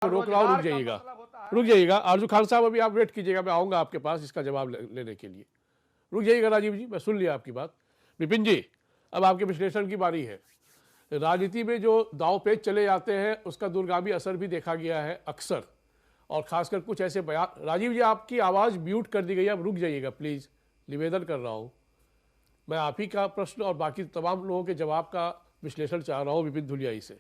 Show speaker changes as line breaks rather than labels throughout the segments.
रोक रहा हूँ, रुक जाइएगा आरजू खान साहब, अभी आप वेट कीजिएगा, मैं आऊँगा आपके पास इसका जवाब लेने के लिए। रुक जाइएगा राजीव जी, मैं सुन लिया आपकी बात। विपिन जी, अब आपके विश्लेषण की बारी है। राजनीति में जो दांव पेच चले जाते हैं उसका दूरगामी असर भी देखा गया है अक्सर, और खासकर कुछ ऐसे बयान। राजीव जी, आपकी आवाज़ म्यूट कर दी गई है, अब रुक जाइएगा प्लीज़, निवेदन कर रहा हूँ। मैं आप ही का प्रश्न और बाकी तमाम लोगों के जवाब का विश्लेषण चाह रहा हूँ विपिन धुलियाई से।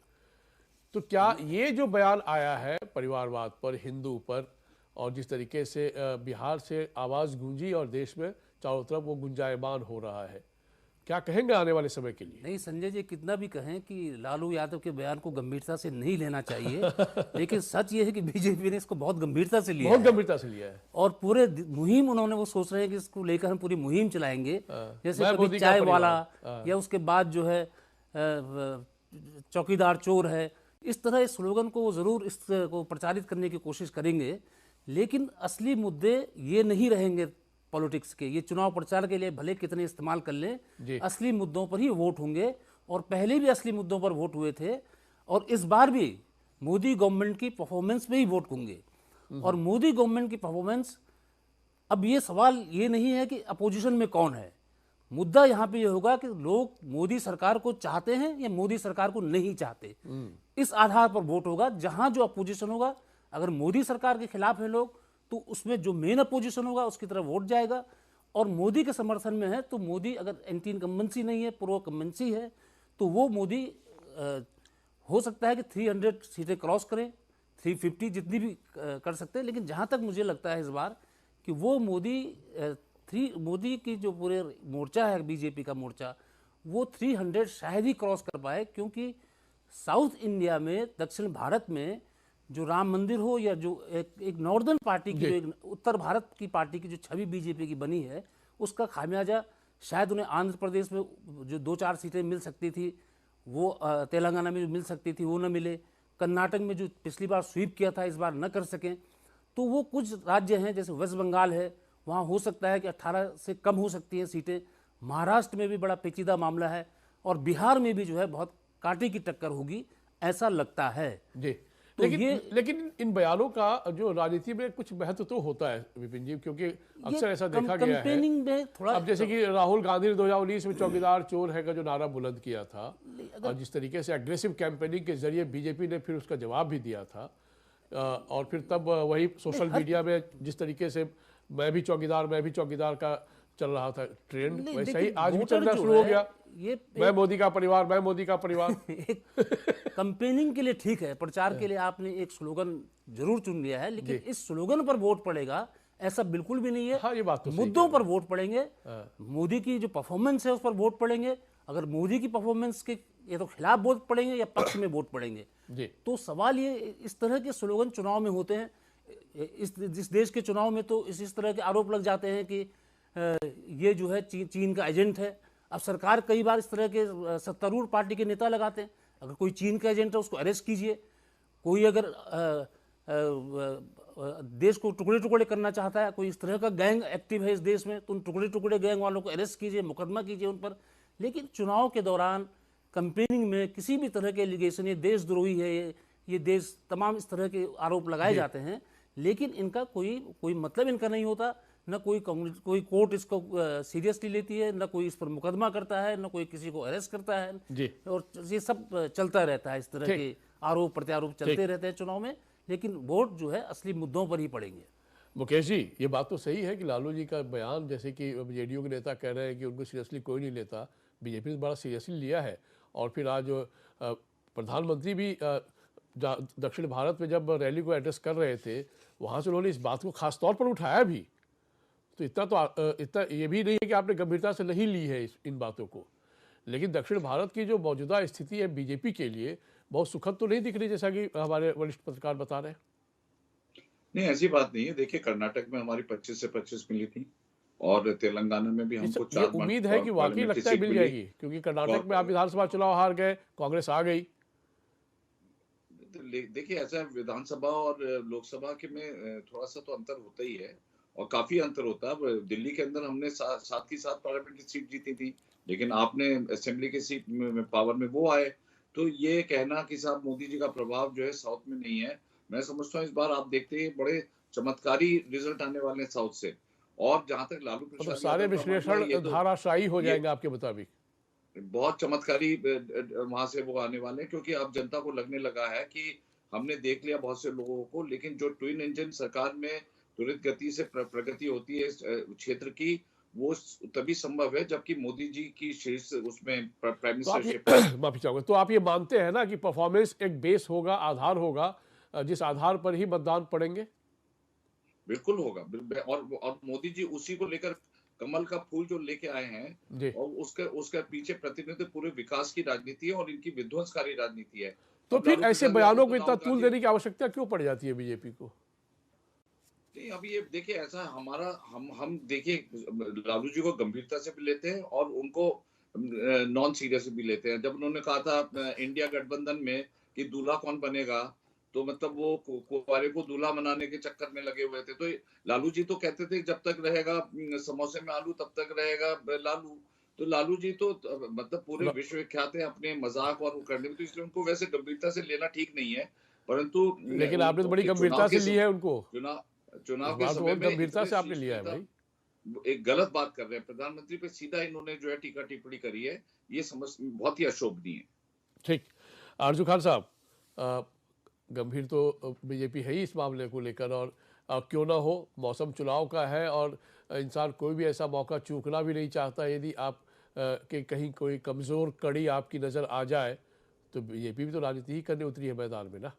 तो क्या ये जो बयान आया है परिवारवाद पर, हिंदू पर, और जिस तरीके से बिहार से आवाज़ गूंजी और देश में चारों तरफ वो गुंजायमान हो रहा है, क्या कहेंगे आने वाले समय के लिए?
नहीं संजय जी, कितना भी कहें कि लालू यादव के बयान को गंभीरता से नहीं लेना चाहिए, लेकिन सच ये है कि बीजेपी ने इसको बहुत गंभीरता से लिया है।
बहुत गंभीरता से लिया है,
और पूरे मुहिम उन्होंने, वो सोच रहे हैं कि इसको लेकर हम पूरी मुहिम चलाएंगे, जैसे कभी चाय वाला या उसके बाद जो है चौकीदार चोर है, इस तरह इस स्लोगन को वो जरूर इसको प्रचारित करने की कोशिश करेंगे। लेकिन असली मुद्दे ये नहीं रहेंगे पॉलिटिक्स के, ये चुनाव प्रचार के लिए भले कितने इस्तेमाल कर लें, असली मुद्दों पर ही वोट होंगे। और पहले भी असली मुद्दों पर वोट हुए थे, और इस बार भी मोदी गवर्नमेंट की परफॉर्मेंस पे ही वोट होंगे। और मोदी गवर्नमेंट की परफॉर्मेंस, अब ये सवाल ये नहीं है कि अपोजिशन में कौन है, मुद्दा यहाँ पे ये होगा कि लोग मोदी सरकार को चाहते हैं या मोदी सरकार को नहीं चाहते, इस आधार पर वोट होगा। जहां जो अपोजिशन होगा, अगर मोदी सरकार के खिलाफ है लोग, तो उसमें जो मेन अपोजिशन होगा उसकी तरफ वोट जाएगा। और मोदी के समर्थन में है तो मोदी, अगर एंटी इनकम्बेंसी नहीं है, प्रो इनकम्बेंसी है, तो वो मोदी हो सकता है कि 300 सीटें क्रॉस करें, 350 जितनी भी कर सकते हैं। लेकिन जहां तक मुझे लगता है इस बार कि वो मोदी की जो पूरे मोर्चा है, बीजेपी का मोर्चा, वो 300 शायद ही क्रॉस कर पाए, क्योंकि साउथ इंडिया में, दक्षिण भारत में जो राम मंदिर हो, या जो एक नॉर्दर्न पार्टी की, एक उत्तर भारत की पार्टी की जो छवि बीजेपी की बनी है, उसका खामियाजा शायद उन्हें आंध्र प्रदेश में जो 2-4 सीटें मिल सकती थी, वो तेलंगाना में जो मिल सकती थी वो न मिले, कर्नाटक में जो पिछली बार स्वीप किया था इस बार न कर सकें। तो वो कुछ राज्य हैं, जैसे वेस्ट बंगाल है, वहाँ हो सकता है कि 18 से कम हो सकती हैं सीटें। महाराष्ट्र में भी बड़ा पेचीदा मामला है, और बिहार में भी जो है बहुत कांटे की टक्कर होगी, ऐसा लगता है
जी।
तो
लेकिन इन बयानों का जो राजनीति में कुछ महत्व तो होता है विपिन जी, क्योंकि अक्सर ऐसा देखा गया है
में थोड़ा।
अब जैसे कि राहुल गांधी ने 2019 में चौकीदार चोर है का जो नारा बुलंद किया था, और जिस तरीके से एग्रेसिव कैंपेनिंग के जरिए बीजेपी ने फिर उसका जवाब भी दिया था, और फिर तब वही सोशल मीडिया में जिस तरीके से मैं भी चौकीदार का चल रहा था ट्रेंड, वैसे ही आज भी चलना शुरू हो गया, ये मैं मोदी का परिवार।
कंपेनिंग के लिए ठीक है, प्रचार के लिए आपने एक स्लोगन जरूर चुन लिया है, लेकिन इस स्लोगन पर वोट पड़ेगा ऐसा बिल्कुल भी नहीं है।
हाँ, ये बात तो
मुद्दों पर वोट पड़ेंगे, मोदी की जो परफॉर्मेंस है उस पर वोट पड़ेंगे। अगर मोदी की परफॉर्मेंस के ये तो खिलाफ वोट पड़ेंगे या पक्ष में वोट पड़ेंगे। तो सवाल ये, इस तरह के स्लोगन चुनाव में होते हैं, इस देश के चुनाव में तो इस तरह के आरोप लग जाते हैं कि ये जो है चीन का एजेंट है। अब सरकार कई बार इस तरह के सत्तारूढ़ पार्टी के नेता लगाते हैं, अगर कोई चीन का एजेंट है उसको अरेस्ट कीजिए। कोई अगर देश को टुकड़े टुकड़े करना चाहता है, कोई इस तरह का गैंग एक्टिव है इस देश में, तो उन टुकड़े टुकड़े गैंग वालों को अरेस्ट कीजिए, मुकदमा कीजिए उन पर। लेकिन चुनाव के दौरान कंपेनिंग में किसी भी तरह के एलिगेशन, ये देशद्रोही है, ये देश, तमाम इस तरह के आरोप लगाए जाते हैं, लेकिन इनका कोई मतलब इनका नहीं होता। न कोई कोर्ट इसको सीरियसली लेती है, न कोई इस पर मुकदमा करता है, न कोई किसी को अरेस्ट करता है, और ये सब चलता रहता है। इस तरह के आरोप प्रत्यारोप चलते रहते हैं चुनाव में, लेकिन वोट जो है असली मुद्दों पर ही पड़ेंगे।
मुकेश जी, ये बात तो सही है कि लालू जी का बयान, जैसे कि जेडीयू के नेता कह रहे हैं कि उनको सीरियसली कोई नहीं लेता, बीजेपी ने बड़ा सीरियसली लिया है। और फिर आज प्रधानमंत्री भी दक्षिण भारत में जब रैली को एड्रेस कर रहे थे, वहाँ से उन्होंने इस बात को खास तौर पर उठाया भी। तो इतना ये भी नहीं है कि आपने गंभीरता से नहीं ली है इन बातों को, लेकिन दक्षिण भारत की जो मौजूदा स्थिति है बीजेपी के लिए बहुत सुखद तो नहीं दिख रही, जैसा कि हमारे वरिष्ठ पत्रकार बता रहे हैं।
नहीं, ऐसी बात नहीं है। देखिए, कर्नाटक में हमारी 25 से 25 मिली थी, और तेलंगाना में भी हमको 4
उम्मीद है कि वाकई लगता है मिल जाएगी, क्योंकि कर्नाटक में आप विधानसभा चुनाव हार गए, कांग्रेस आ गई।
देखिए, ऐसा विधानसभा और लोकसभा के में थोड़ा सा तो अंतर होता ही है, और काफी अंतर होता है। दिल्ली के अंदर हमने 7 की 7 पार्लियामेंट की सीट जीती थी, लेकिन आपने असेंबली की सीट में पावर में वो आए। तो ये कहना कि साहब मोदी जी का प्रभाव जो है साउथ में नहीं है, मैं समझता हूँ इस बार आप देखते हैं बड़े चमत्कारी रिजल्ट आने वाले हैं साउथ से। और जहां तक लालू
मतलब
प्रसाद
सारे
यादव का मामला
विश्लेषण
है, ये तो
धाराशायी हो
ये
जाएंगे आपके मुताबिक।
बहुत चमत्कारी वहां से वो आने वाले हैं, क्योंकि अब जनता को लगने लगा है कि हमने देख लिया बहुत से लोगों को, लेकिन जो ट्विन इंजन सरकार में त्वरित गति से प्रगति होती है इस क्षेत्र की, वो तभी संभव है जबकि मोदी जी की शीर्ष उसमें प्राइम
तो आप
मिनिस्टरशिप
ये माफी चाहूंगा, तो आप ये मानते हैं ना कि परफॉर्मेंस एक बेस होगा, आधार होगा, जिस आधार पर ही मतदान पड़ेंगे?
बिल्कुल होगा। और मोदी जी उसी को लेकर कमल का फूल जो लेके आए हैं,
जी।
और उसके उसके पीछे प्रतिनिधित्व पूरे विकास की राजनीति है और इनकी विध्वंसकारी राजनीति है।
तो
अब
फिर
लालू
ऐसे
प्रसाद
बयानों
यादव
को
तो
इतना
राहुल
तूल
गांधी,
देने की आवश्यकता क्यों पड़ जाती है बीजेपी को?
नहीं अभी ये देखिए ऐसा हमारा हम देखिए लालू जी को गंभीरता से भी लेते हैं और उनको नॉन सीरियस भी लेते हैं। जब उन्होंने कहा था इंडिया गठबंधन में कि दूल्हा कौन बनेगा, तो मतलब वो कुंवारे को दूल्हा बनाने के चक्कर में लगे हुए थे। तो लालू जी तो कहते थे जब तक रहेगा समोसे में आलू तब तक रहेगा लालू। तो लालू जी तो मतलब पूरे
ल-
विश्व विख्यात है अपने मजाक और वो करने में, तो इसलिए उनको वैसे गंभीरता से लेना ठीक नहीं है। परंतु
लेकिन आपने तो बड़ी गंभीरता से ली है उनको।
चुनाव
इस
चुनाव के
बार तो
समय
बहुत
में
गंभीरता
इतने
से आपने लिया है भाई।
एक गलत बात कर रहे हैं प्रधानमंत्री पे, सीधा इन्होंने जो है टीका टिप्पणी करी है, ये समझ बहुत ही अशोभनीय है।
ठीक। आरजू खान साहब, गंभीर तो बीजेपी है ही इस मामले को लेकर, और क्यों ना हो, मौसम चुनाव का है और इंसान कोई भी ऐसा मौका चूकना भी नहीं चाहता। यदि आप के कहीं कोई कमज़ोर कड़ी आपकी नज़र आ जाए तो बीजेपी भी तो राजनीति ही करने उतरी है मैदान में ना।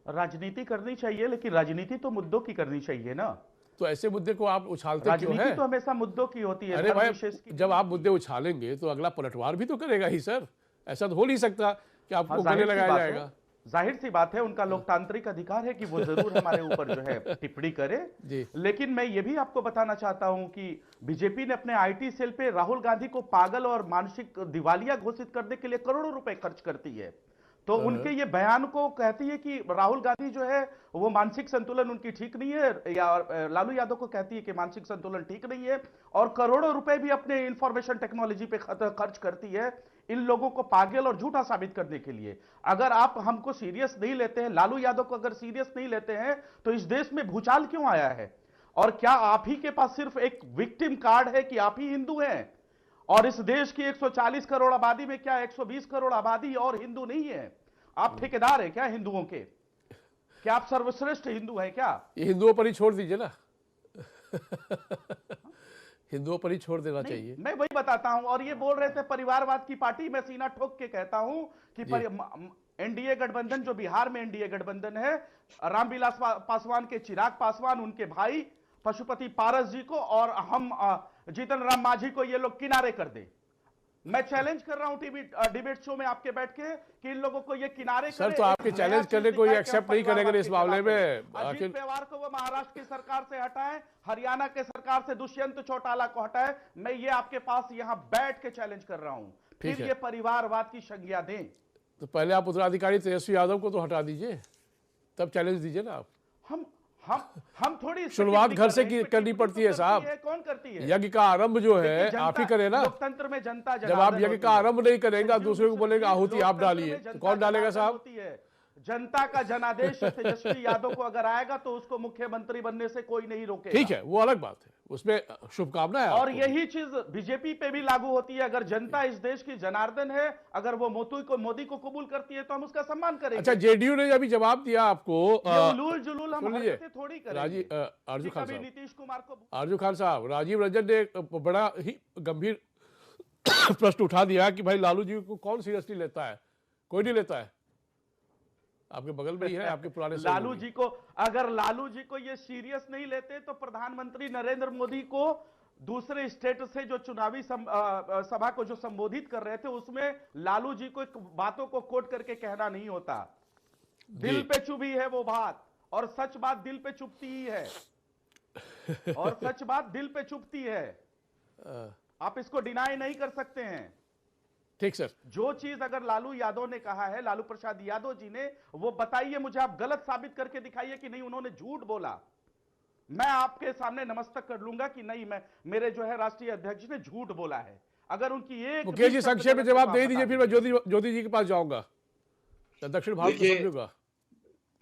राजनीति करनी चाहिए, लेकिन राजनीति तो मुद्दों की करनी चाहिए ना।
तो ऐसे मुद्दे को आप उछालते क्यों
राजनीति
हैं?
तो हमेशा मुद्दों की होती है,
अरे
धर्म
भाई,
विशेष की।
जब आप मुद्दे उछालेंगे तो अगला पलटवार भी तो करेगा ही सर। ऐसा तो हो नहीं सकता कि आपको गले
जाहिर सी
लगाया
बात
जाएगा।
है, जाहिर सी बात है, उनका लोकतांत्रिक अधिकार है कि वो जरूर हमारे ऊपर जो है टिप्पणी करे।
जी।
लेकिन मैं ये भी आपको बताना चाहता हूं कि बीजेपी ने अपने आईटी सेल पे राहुल गांधी को पागल और मानसिक दिवालिया घोषित करने के लिए करोड़ों रुपए खर्च करती है। तो उनके ये बयान को कहती है कि राहुल गांधी जो है वो मानसिक संतुलन उनकी ठीक नहीं है, या लालू यादव को कहती है कि मानसिक संतुलन ठीक नहीं है, और करोड़ों रुपए भी अपने इंफॉर्मेशन टेक्नोलॉजी पे खर्च करती है इन लोगों को पागल और झूठा साबित करने के लिए। अगर आप हमको सीरियस नहीं लेते हैं, लालू यादव को अगर सीरियस नहीं लेते हैं, तो इस देश में भूचाल क्यों आया है? और क्या आप ही के पास सिर्फ एक विक्टिम कार्ड है कि आप ही हिंदू हैं? और इस देश की 140 करोड़ आबादी में क्या 120 करोड़ आबादी और हिंदू नहीं है? आप ठेकेदार हैं क्या हिंदुओं के? क्या आप सर्वश्रेष्ठ हिंदू हैं क्या?
ये हिंदुओं पर ही छोड़ दीजिए ना। हिंदुओं पर ही छोड़ देना चाहिए।
मैं वही बताता हूं। और ये बोल रहे थे परिवारवाद की पार्टी, मैं सीना ठोक के कहता हूं कि एनडीए गठबंधन जो बिहार में एनडीए गठबंधन है, रामविलास पासवान के चिराग पासवान, उनके भाई पशुपति पारस जी को और हम जीतन राम मांझी को ये लोग किनारे कर दे। मैं चैलेंज कर रहा हूं टीवी डिबेट शो में आपके बैठ के कि इन लोगों को ये किनारे
सर
करे।
तो आपके चैलेंज करने को ये एक्सेप्ट नहीं करेंगे इस मामले में।
अजीत पवार को वो महाराष्ट्र की सरकार से हटाएं, हरियाणा के सरकार से दुष्यंत चौटाला को हटाएं। मैं ये आपके पास यहां बैठ के चैलेंज कर रहा हूं। फिर ये परिवारवाद की संज्ञा दें।
तो पहले आप उत्तराधिकारी तेजस्वी यादव को तो हटा दीजिए, तब चैलेंज दीजिए ना आप।
हम थोड़ी
शुरुआत घर से करनी पड़ती है साहब।
कौन करती है?
यज्ञ का आरंभ जो है आप ही करें ना।
लोकतंत्र में जनता
जब आप यज्ञ का आरंभ नहीं करेंगे, दूसरे को बोलेंगे आहुति आप डालिए, तो कौन डालेगा साहब?
जनता का जनादेश तेजस्वी यादव को अगर आएगा तो उसको मुख्यमंत्री बनने से कोई नहीं रोकेगा।
ठीक है, वो अलग बात है, उसमें शुभकामनाएं।
और यही चीज बीजेपी पे भी लागू होती है। अगर जनता इस देश की जनार्दन है, अगर वो मोदी को कबूल करती है तो हम उसका सम्मान करेंगे।
अच्छा, जेडीयू ने अभी जवाब दिया आपको।
उलूल जुलूल हम हरकतें थोड़ी करेंगे।
आरजू खान साहब,
नीतीश कुमार को,
आरजू खान साहब, राजीव रंजन ने एक बड़ा ही गंभीर प्रश्न उठा दिया कि भाई लालू जी को कौन सीरियसली लेता है? कोई नहीं लेता है। आपके बगल में ही है, आपके पुराने
लालू जी को, अगर लालू जी को ये सीरियस नहीं लेते तो प्रधानमंत्री नरेंद्र मोदी को दूसरे स्टेट से जो चुनावी सभा को जो संबोधित कर रहे थे, उसमें लालू जी को बातों को कोट करके कहना नहीं होता। दिल पे चुभी है वो बात, और सच बात दिल पे चुभती ही है। और सच बात दिल पे चुभती है, आप इसको डिनाई नहीं कर सकते हैं।
ठीक सर।
जो चीज अगर लालू यादव ने कहा है, लालू प्रसाद यादव जी ने, वो बताइए मुझे, आप गलत साबित करके दिखाइए कि नहीं उन्होंने झूठ बोला। मैं आपके सामने नमस्तक कर लूंगा कि नहीं, मैं मेरे जो है राष्ट्रीय अध्यक्ष ने झूठ बोला है। अगर उनकी एक
मुकेश जी संक्षेप में जवाब दे दीजिए, फिर मैं ज्योति जी के पास जाऊंगा, दक्षिण भारत को समझूंगा।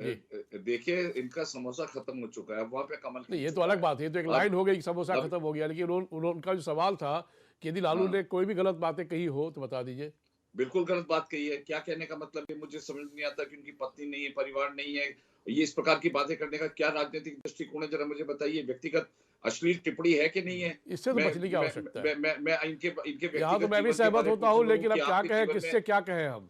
देखिए, इनका समोसा खत्म हो चुका है, अब वहां पे कमल
नहीं,
खिल
ये तो
चुका
अलग
है।
बात है, ये तो एक
अब
लाइन हो गई कि समोसा
अब
खत्म हो गया, लेकिन उनका जो सवाल था कि यदि लालू
हाँ,
ने कोई भी गलत बातें कही हो तो बता दीजिए।
बिल्कुल गलत बात कही है। क्या कहने का मतलब है मुझे समझ नहीं आता कि उनकी पत्नी नहीं है, परिवार नहीं है। ये इस प्रकार की बातें करने का क्या राजनीतिक दृष्टिकोण है, ज़रा मुझे बताइए। व्यक्तिगत अश्लील टिप्पणी है कि नहीं है?
इससे तो बचने की आवश्यकता है।
मैं इनके इनके
यहाँ तो
व्यक्तिगत
मैं भी
जीवन के
सहमत
बारे में
होता हूँ,
पूछने लगूँ
लेकिन
कि
अब क्या
आपके
कहें,
जीवन में
किससे क्या कहें हम।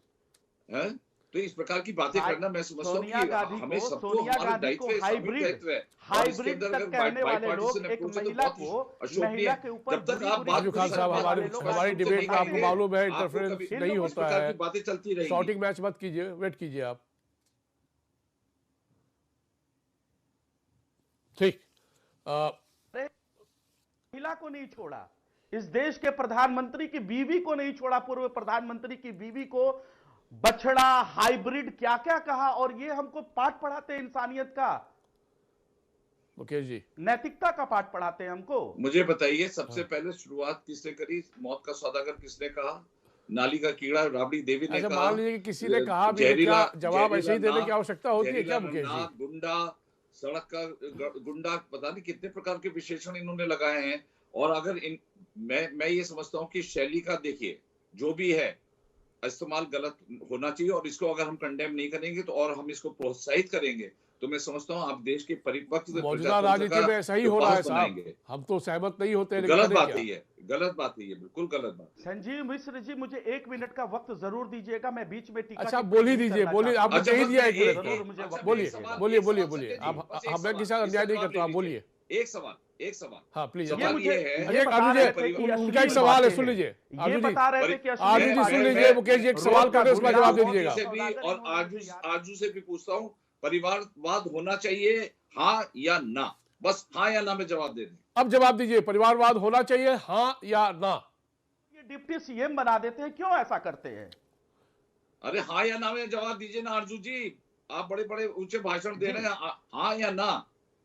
हैं? तो इस प्रकार की बातें
हाई
करना मैं समझता हूँ
सोनिया
कि
गांधी
हमें
को
सबको
सोनिया
हमारा
गांधी को
दायित्व है, सामूहिक
हाइब्रिड
दायित्व है और इसके
हाइब्रिड
अंदर
तक
अगर
कहने वाले
बाइपार्टिसन
लोग एक
अप्रोच है तो
महिला
बहुत
को
अशोभनीय
महिला
है।
के ऊपर
जब तक
बुरी
आप
बुरी
बात
राजू खान
पूरी
टिप्पणी
साहब,
करने
बात
हमारी
वाले लोग
हमारी
आज
ढंग से
डिबेट
नहीं
में आपको
करेंगे,
मालूम है
आपको
इंटरफेरेंस
कभी
नहीं
इस
होता
प्रकार
है।
की बातें चलती रहेंगी।
शॉटिंग मैच मत कीजिए, वेट कीजिए आप। ठीक।
अरे, महिला को नहीं छोड़ा, इस देश के प्रधानमंत्री की बीवी को नहीं छोड़ा, पूर्व प्रधानमंत्री की बीवी को बछड़ा, हाइब्रिड क्या क्या कहा, और ये हमको पाठ पढ़ाते हैं इंसानियत का,
मुकेश जी,
नैतिकता का पाठ पढ़ाते हैं हमको।
मुझे बताइए, सबसे
हाँ।
पहले शुरुआत किसने करी? मौत का सौदागर किसने कहा? नाली का कीड़ा राबड़ी देवी ने
अच्छा,
कहा।
मान लीजिए कि किसी ने कहा भी है, क्या
जहरीला
जवाब ऐसे
जहरीला
ही देने की
नाक,
आवश्यकता होती है
जहरीला
क्या मुकेश जी?
नाक, गुंडा, सड़क का गुंडा, पता नहीं कितने प्रकार के विशेषण इन्होंने लगाए हैं। और अगर इन मैं ये समझता हूँ कि शैली का देखिए, जो भी है इस्तेमाल गलत होना चाहिए और इसको अगर हम कंडेम नहीं करेंगे तो और हम इसको प्रोत्साहित करेंगे तो मैं समझता हूँ आप देश के परिपक्व
मौजूदा
प्रजातंत्र
राजनीति
का
में ऐसा ही
जो
हो रहा है
बास
साहब,
बनाएंगे।
हम तो सहमत नहीं होते
तो
लेकिन
गलत
करें
बात
क्या?
है ये, गलत बात है ये, बिल्कुल गलत बात।
संजीव मिश्र जी, मुझे 1 मिनट का वक्त जरूर दीजिएगा, मैं बीच में टीका
अच्छा,
टिप्पणी
बोल ही
नहीं
दीजिए,
करना
बोलिए,
चाहता हूं।
आपने
अच्छा,
कह ही
बस
दिया
मैं
1 मिनट
एक
का।
जरूर मुझे वक्त
बोलिए,
एक सवाल,
बोलिए,
एक
बोलिए,
सवाल
बोलिए।
संजय जी,
आप
बस एक
मैं
सवाल,
किसी साथ अन्याय
इसका
नहीं
जवाब
करता
ले
हूँ, आप
लीजिए।
बोलिए।
एक सवाल,
हाँ प्लीज।
सवाल
मुझे
ये है
एक
बता
आरजू
रहे थे
जी,
कि
उनका
अश्लील
एक सवाल है,
बातें
सुन
हैं।
लीजिए।
ये
आरजू जी,
बता रहे थे कि
आरजू
अश्लील
जी सुन
बातें
लीजिए,
हैं।
मुकेश जी एक
रोज
सवाल
का
कर रहे हैं, उसका
गुड़िया
जवाब दे
हो,
दीजिएगा।
से भी
सौदागर
और
इन्होंने मुझे याद
आरजू से भी पूछता हूँ, परिवारवाद होना चाहिए, हाँ या ना? बस हाँ या ना में जवाब दे दें।
अब जवाब दीजिए, परिवारवाद होना चाहिए, हाँ या ना?
ये डिप्टी सीएम बना देते हैं, क्यों ऐसा करते हैं?
अरे हाँ या ना में जवाब दीजिए ना आरजू जी, आप बड़े बड़े ऊंचे भाषण दे
जी।
रहे हैं। हाँ या ना,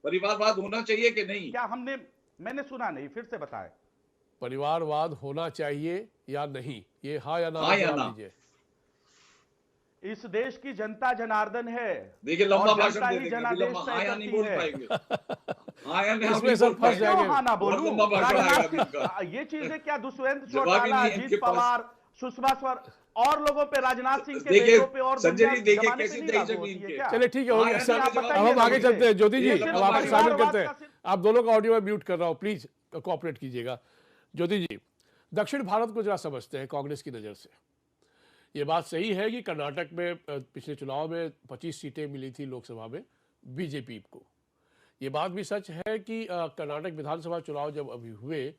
परिवारवाद होना चाहिए कि नहीं?
क्या मैंने सुना नहीं, फिर से बताएं।
परिवारवाद होना चाहिए या नहीं, ये हाँ या ना
हाँ
में
या
जवाब
ना?
दीजिए।
इस देश की जनता जनार्दन है,
देखिए लंबा
और
भाषण
जनता
दे
ही
देंगे, अभी
जनादेश
लंबा
तय
हाँ या नहीं
करती
बोल
है।
पाएंगे। हाँ या नहीं हम
इसमें
नहीं
सब
बोल
फंस
पाएंगे।
जाएंगे।
क्यों हाँ ना
बहुत
बोलूं?
लंबा भाषण आएगा अभी
राजनाथ,
इनका।
ये चीजें क्या दुष्यंत
जवाब ही
चौटाला,
नहीं है
अजीत
इनके पास।
पवार, सुषमा स्वराज और लोगों पे, राजनाथ सिंह के
देखिए
बेटों पे और
संजय
दुनिया
जी, देखिए
जमाने पे
कैसी
नहीं
दही
लागू
जमी
होती है
इनके।
क्या?
चलिए ठीक है, हो
हाँ
गया
या
सर।
ना में जवाब
अब हम
दीजिए
आगे
मुझे।
चलते हैं। ज्योति जी,
ये
अब आपको शामिल
परिवारवाद
करते
का
हैं।
सिर्फ
आप दोनों का ऑडियो में म्यूट कर रहा हूँ, प्लीज कोऑपरेट कीजिएगा। ज्योति जी, दक्षिण भारत को जरा समझते हैं कांग्रेस की नज़र से। ये बात सही है कि कर्नाटक में पिछले चुनाव में 25 सीटें मिली थी लोकसभा में बीजेपी को। ये बात भी सच है कि कर्नाटक विधानसभा चुनाव जब अभी हुए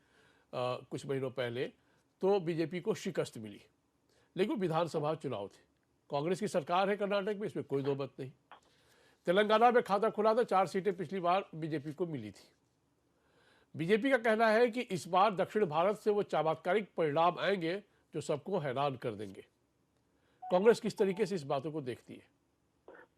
कुछ महीनों पहले, तो बीजेपी को शिकस्त मिली, लेकिन वो विधानसभा चुनाव थे। कांग्रेस की सरकार है कर्नाटक में, इसमें कोई दो मत नहीं। तेलंगाना में खाता खुला था, 4 सीटें पिछली बार बीजेपी को मिली थी। बीजेपी का कहना है कि इस बार दक्षिण भारत से वो चमत्कारिक परिणाम आएंगे जो सबको हैरान कर देंगे। कांग्रेस किस तरीके से इस बातों को देखती है,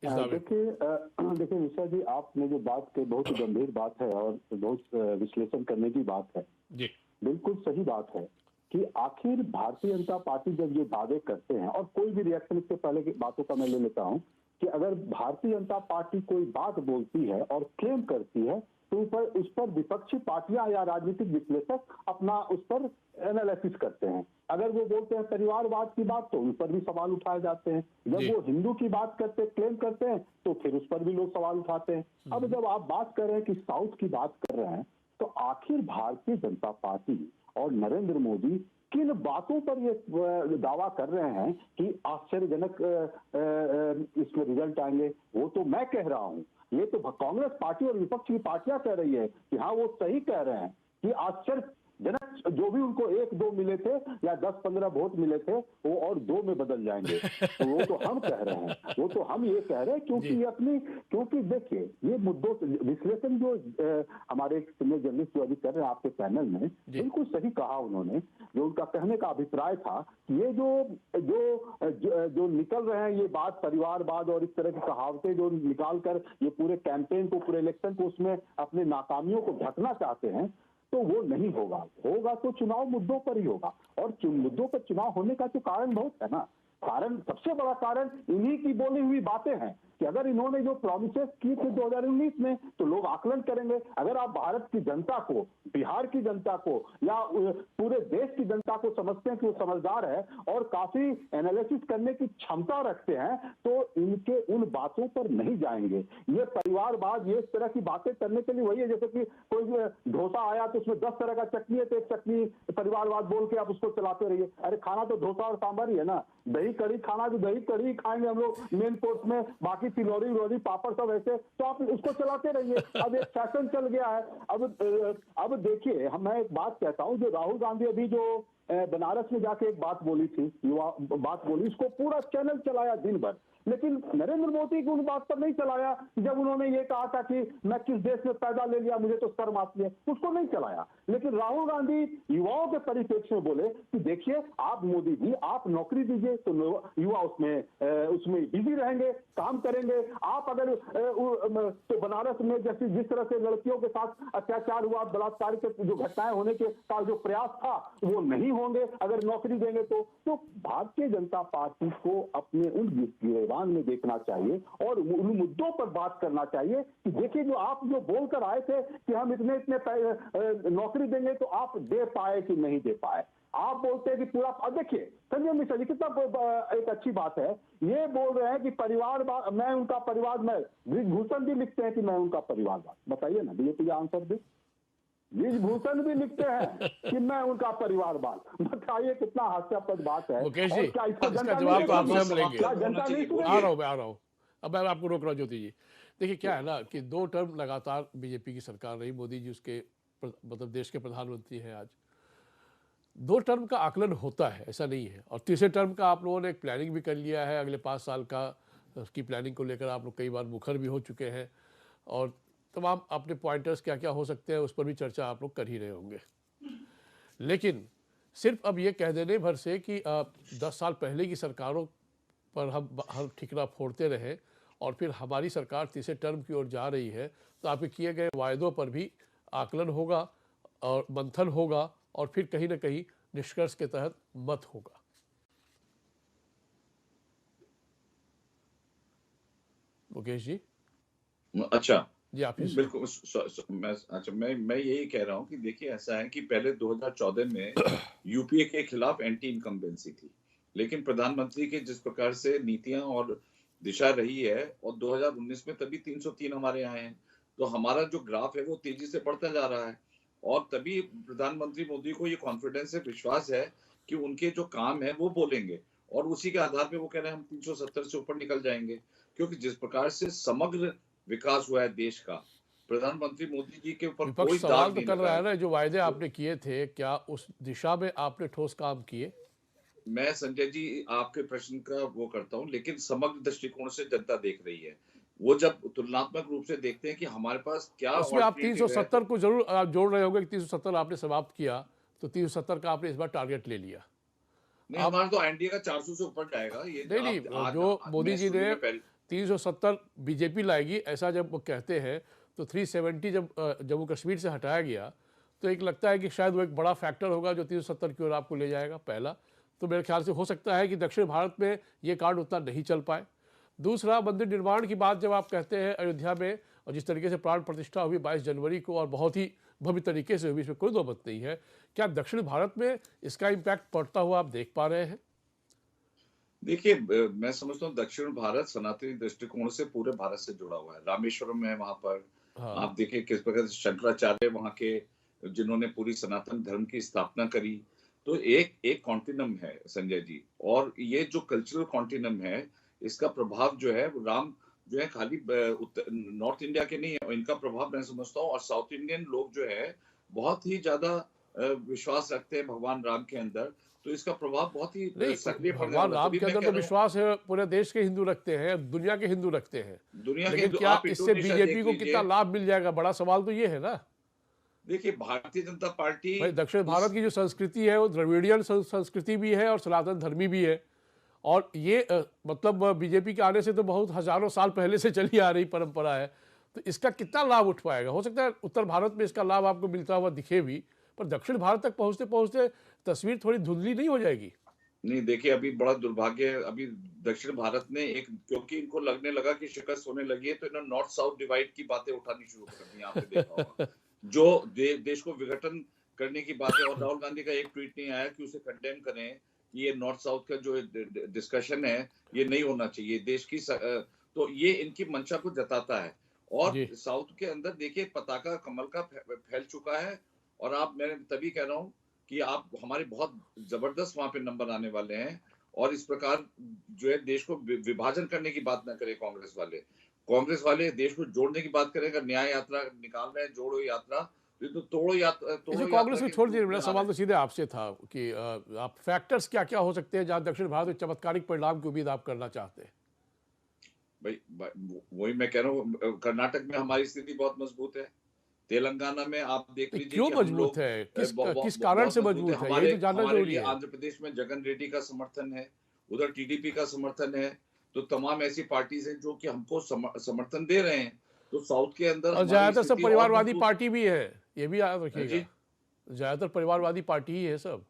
इस दावे को?
देखिए विशा जी, आपने जो बात की बहुत ही गंभीर बात है और बहुत विश्लेषण करने की बात है।
जी,
बिल्कुल सही बात है कि आखिर भारतीय जनता पार्टी जब ये दावे करते हैं, और कोई भी रिएक्शन इससे पहले की बातों का मैं ले लेता हूं कि अगर भारतीय जनता पार्टी कोई बात बोलती है और क्लेम करती है तो उस पर विपक्षी पार्टियां या राजनीतिक विश्लेषक अपना उस पर एनालिसिस करते हैं। अगर वो बोलते हैं परिवारवाद की बात तो उन पर भी सवाल उठाए जाते हैं। जब
जी।
वो हिंदू की बात करते क्लेम करते हैं तो फिर उस पर भी लोग सवाल उठाते हैं। अब जब आप बात कर रहे हैं कि साउथ की बात कर रहे हैं, तो आखिर भारतीय जनता पार्टी और नरेंद्र मोदी किन बातों पर ये दावा कर रहे हैं कि आश्चर्यजनक इसमें रिजल्ट आएंगे? वो तो मैं कह रहा हूं, ये तो कांग्रेस पार्टी और विपक्ष की पार्टियां कह रही है कि हाँ वो सही कह रहे हैं कि आश्चर्यजनक जो भी उनको 1-2 मिले थे या 10-15 वोट मिले थे वो और 2 में बदल जाएंगे। तो वो तो हम कह रहे हैं, वो तो हम ये कह रहे हैं क्योंकि देखिए ये मुद्दों विश्लेषण जो हमारे सीनियर जर्नलिस्ट जो अभी कर रहे हैं आपके पैनल में, बिल्कुल सही कहा उन्होंने। जो उनका कहने का अभिप्राय था कि ये जो निकल रहे हैं ये बात परिवारवाद और इस तरह की कहावतें जो निकाल कर ये पूरे कैंपेन को, पूरे इलेक्शन को उसमें अपने नाकामियों को ढकना चाहते हैं, तो वो नहीं होगा तो चुनाव मुद्दों पर ही होगा। और मुद्दों पर चुनाव होने का तो कारण बहुत है ना। कारण, सबसे बड़ा कारण इन्हीं की बोली हुई बातें हैं। कि अगर इन्होंने जो प्रॉमिसेस की थी 2019 में, तो लोग आकलन करेंगे। अगर आप भारत की जनता को, बिहार की जनता को या पूरे देश की जनता को समझते हैं कि वो समझदार है और काफी एनालिसिस करने की क्षमता रखते हैं, तो इनके उन बातों पर नहीं जाएंगे। ये परिवारवाद, ये इस तरह की बातें करने के लिए वही है जैसे कि कोई डोसा आया तो उसमें 10 तरह का चटनी है, तो एक चटनी परिवारवाद बोल के आप उसको चलाते रहिए। अरे खाना तो डोसा और सांभर ही है ना, दही कड़ी खाना तो दही कड़ी खाएंगे हम लोग मेन कोर्स में, बाकी तिलौरी उलौरी पापड़ सब ऐसे, तो आप उसको चलाते रहिए। अब एक फैशन चल गया है। अब देखिए, मैं एक बात कहता हूं, जो राहुल गांधी अभी जो बनारस में जाके एक बात बोली थी, युवा बात बोली, उसको पूरा चैनल चलाया दिन भर, लेकिन नरेंद्र मोदी को उन बात पर नहीं चलाया। जब उन्होंने ये कहा था कि मैं किस देश में पैदा ले लिया, मुझे तो शर्म आती है, उसको नहीं चलाया। लेकिन राहुल गांधी युवाओं के परिप्रेक्ष्य में बोले कि देखिए आप मोदी जी, आप नौकरी दीजिए तो युवा उसमें बिजी रहेंगे, काम करेंगे। आप अगर तो बनारस में जैसे जिस तरह से लड़कियों के साथ अत्याचार हुआ, बलात्कार के जो घटनाएं होने के का जो प्रयास था, वो नहीं होंगे अगर नौकरी देंगे तो भारतीय जनता पार्टी को अपने उन गिरेबान में देखना चाहिए और उन मुद्दों पर बात करना चाहिए कि देखिए, जो आप जो बोलकर आए थे कि हम इतने नौकरी देंगे, तो आप दे पाए कि नहीं दे पाए। आप बोलते हैं कि पूरा, अब देखिए संजय मिश्रा जी कितना एक अच्छी बात है, ये बोल रहे हैं कि परिवार, मैं उनका परिवार, मैं ब्रिजभूषण भी लिखते हैं कि मैं उनका परिवार, बताइए ना बीजेपी आंसर दे। ब्रिजभूषण भी लिखते हैं कि मैं उनका परिवारवाद, बताइए कितना हास्यास्पद बात है।
मुकेश जी,
इसका
इसका जवाब तो आपसे हम लेंगे।
जनता नहीं सुनेगी?
आ रहा हूँ। अब मैं आपको रोक रहा हूँ ज्योति जी। देखिए क्या है ना कि 2 टर्म लगातार बीजेपी की सरकार रही, मोदी जी उसके मतलब देश के प्रधानमंत्री हैं आज। 2 टर्म का आकलन होता है, ऐसा नहीं है। और तीसरे टर्म का आप लोगों ने एक प्लानिंग भी कर लिया है, अगले 5 साल का, उसकी प्लानिंग को लेकर आप लोग कई बार मुखर भी हो चुके हैं और तमाम अपने पॉइंटर्स क्या क्या हो सकते हैं उस पर भी चर्चा आप लोग कर ही रहे होंगे। लेकिन सिर्फ अब ये कह देने भर से कि 10 साल पहले की सरकारों पर हम हर ठिकरा फोड़ते रहे और फिर हमारी सरकार तीसरे टर्म की ओर जा रही है, तो आपके किए गए वायदों पर भी आकलन होगा और मंथन होगा और फिर कहीं ना कहीं निष्कर्ष के तहत मत होगा। मुकेश जी।
अच्छा
जी आप
बिल्कुल। मैं यही कह रहा हूँ कि देखिए ऐसा है कि पहले 2014 में यूपीए के खिलाफ एंटी इनकम्बेंसी थी, लेकिन प्रधानमंत्री के जिस प्रकार से नीतियां और दिशा रही है, और 2019 में तभी 303 हमारे आए हैं, तो हमारा जो ग्राफ है वो तेजी से बढ़ता जा रहा है। और तभी प्रधानमंत्री मोदी को ये कॉन्फिडेंस है, विश्वास है कि उनके जो काम है वो बोलेंगे, और उसी के आधार पे वो कह रहे हैं हम 370 से ऊपर निकल जाएंगे। क्योंकि जिस प्रकार से समग्र विकास हुआ है देश का, प्रधानमंत्री मोदी जी के ऊपर कोई
सवाल
दाग
तो
नहीं
कर
लगा
रहा है ना, जो वायदे आपने किए थे क्या उस दिशा में आपने ठोस काम किए?
मैं संजय जी आपके प्रश्न का वो करता हूँ, लेकिन समग्र दृष्टिकोण से जनता देख रही है। वो जब तुलनात्मक रूप से देखते हैं कि हमारे पास क्या
उसमें आप
alternative है,
370 को जरूर आप जोड़ रहे होंगे कि 370 आपने समाप्त किया, तो 370 का आपने इस बार टारगेट ले लिया।
नहीं हमारा तो एनडीए का 400 से ऊपर जाएगा। ये
नहीं, जो मोदी जी ने 370 बीजेपी लाएगी ऐसा जब वो कहते हैं, तो 370 जब जम्मू कश्मीर से हटाया गया, तो एक लगता है कि शायद वो एक बड़ा फैक्टर होगा जो 370 की ओर आपको ले जाएगा। पहला तो मेरे ख्याल से हो सकता है कि दक्षिण भारत में ये कार्ड उतना नहीं चल पाए। दूसरा, मंदिर निर्माण की बात जब आप कहते हैं अयोध्या में, और जिस तरीके से प्राण प्रतिष्ठा हुई 22 जनवरी को और बहुत ही भव्य तरीके से हुई, इसमें कोई दो मत नहीं है, क्या दक्षिण भारत में इसका इम्पैक्ट पड़ता हुआ आप देख पा रहे हैं?
देखिए मैं समझता हूँ दक्षिण भारत सनातनी दृष्टिकोण से पूरे भारत से जुड़ा हुआ है। रामेश्वरम है वहां पर,
हाँ।
आप देखिए किस प्रकार से शंकराचार्य वहां के जिन्होंने पूरी सनातन धर्म की स्थापना करी, तो एक कॉन्टिनम है संजय जी। और ये जो कल्चरल कॉन्टिनम है, इसका प्रभाव जो है राम जो है खाली नॉर्थ इंडिया के नहीं है, इनका प्रभाव मैं समझता हूँ। और साउथ इंडियन लोग जो है बहुत ही ज्यादा विश्वास रखते हैं भगवान राम के अंदर, तो इसका प्रभाव बहुत ही सक्रिय पड़ने
भगवान
वाला है।
राम
तभी
के
मैं
अंदर
कह
तो
रहा हूँ,
विश्वास है, पूरे देश के हिंदू रखते हैं, दुनिया के हिंदू रखते हैं,
दुनिया के
लेकिन
हिंदू-
क्या
आप
इससे
इंडोनेशिया
बीजेपी
देख
को
लीजिए।
कितना लाभ मिल जाएगा? बड़ा सवाल तो ये है ना
देखिए भारतीय जनता पार्टी
भाई, दक्षिण भारत की जो संस्कृति है वो द्रविडियन संस्कृति भी है और सनातन धर्मी भी है, और ये मतलब बीजेपी के आने से तो बहुत हजारों साल पहले से चली आ रही परंपरा है, तो इसका कितना लाभ उठ पाएगा? हो सकता है उत्तर भारत में इसका लाभ आपको मिलता हुआ दिखे भी, पर दक्षिण भारत तक पहुंचते पहुंचते तस्वीर थोड़ी धुंधली नहीं हो जाएगी?
नहीं देखिए, अभी बड़ा दुर्भाग्य है, अभी दक्षिण भारत ने एक, क्योंकि इनको लगने लगा कि शिकस्त होने लगी है, तो इन्होंने नॉर्थ साउथ डिवाइड की बातें उठानी शुरू कर दी। आपने देखा होगा जो देश को विघटन करने की बात है, और राहुल गांधी का एक ट्वीट नहीं आया कि उसे कंडेम करें कि ये नॉर्थ साउथ का जो डिस्कशन है ये नहीं होना चाहिए देश की तो ये इनकी मंशा को जताता है। और
जी
साउथ के अंदर देखिए पताका कमल का फैल चुका है, और मैं तभी कह रहा हूँ कि आप हमारे बहुत जबरदस्त वहां पे नंबर आने वाले हैं। और इस प्रकार जो है देश को विभाजन करने की बात ना करें कांग्रेस वाले देश को जोड़ने की बात करें। अगर न्याय यात्रा निकाल रहे हैं, जोड़ो यात्रा, तो तोड़ो यात्रा,
इसे कांग्रेस को छोड़ दीजिए, मेरा सवाल तो सीधे आपसे था कि आप फैक्टर्स क्या क्या हो सकते हैं जहां दक्षिण भारत में चमत्कारिक परिणाम की उम्मीद आप करना चाहते हैं?
वही मैं कह रहा हूँ, कर्नाटक में हमारी स्थिति बहुत मजबूत है, तेलंगाना में आप देख लीजिए
क्यों
कि हम
मजबूत
लोग
है, किस
बहुत
कारण से मजबूत है, यही तो जानना
हमारे
जरूरी
लिए
है।
आंध्र प्रदेश में जगन रेड्डी का समर्थन है, उधर टीडीपी का समर्थन है, तो तमाम ऐसी पार्टीज हैं जो कि हमको समर्थन दे रहे हैं। तो साउथ के अंदर
और ज्यादातर सब परिवारवादी
मजबूत
पार्टी भी है, ये भी याद
है
रखिएगा,
जी।
ज्यादातर परिवारवादी पार्टी ही है सब।